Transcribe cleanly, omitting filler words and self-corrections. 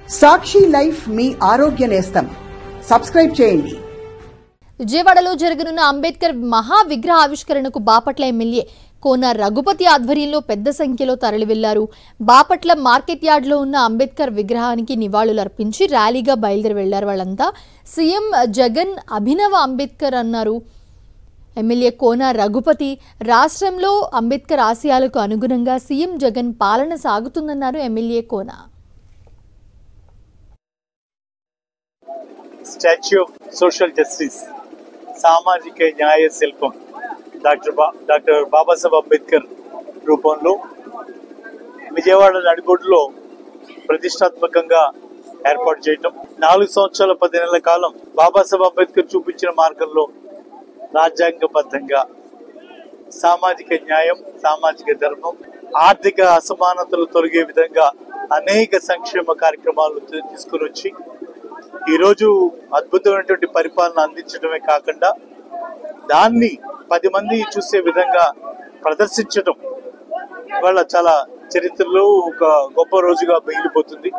సాక్షి life మీ ఆరోగ్య నేస్తం. Subscribe చేయండి. విజయవాడలో జరగనున్న అంబేద్కర్ మహా విగ్రహ ఆవిష్కరణకు బాపట్ల ఎమ్మెల్యే కోన రఘుపతి ఆధ్వర్యంలో పెద్ద సంఖ్యలో తరలివెళ్లారు. బాపట్ల మార్కెట్ యార్డ్లో ఉన్న అంబేద్కర్ విగ్రహానికి నివాళులర్పించి ర్యాలీగా బయలుదేరి వెళ్లారు. వాళ్ళంతా సీఎం జగన్ అభినవ అంబేద్కర్ అన్నారు. ఎమ్మెల్యే కోన రఘుపతి రాష్ట్రంలో అంబేద్కర్ ఆశయాలకు అనుగుణంగా సీఎం జగన్ పాలన సాగుతుందన్నారు. MLA Kona statue of social justice, సామాజిక న్యాయ శిల్పం డాక్టర్ బాబాసాహెబ్ అంబేద్కర్ రూపంలో విజయవాడ నడిబొడ్డులో ప్రతిష్టాత్మకంగా ఏర్పాటు చేయటం, 4 సంవత్సరాల 10 నెలల కాలం బాబాసాహెబ్ అంబేద్కర్ చూపించిన మార్గంలో రాజ్యాంగబద్ధంగా సామాజిక న్యాయం, సామాజిక ధర్మం, ఆర్థిక అసమానతలు తొలగే విధంగా అనేక సంక్షేమ కార్యక్రమాలు తీసుకుని వచ్చి ఈరోజు అద్భుతమైనటువంటి పరిపాలన అందించడమే కాకుండా దాన్ని 10 మంది చూసే విధంగా ప్రదర్శించడం వాళ్ళ చాలా చరిత్రలో ఒక గొప్ప రోజుగా మిగిలిపోతుంది.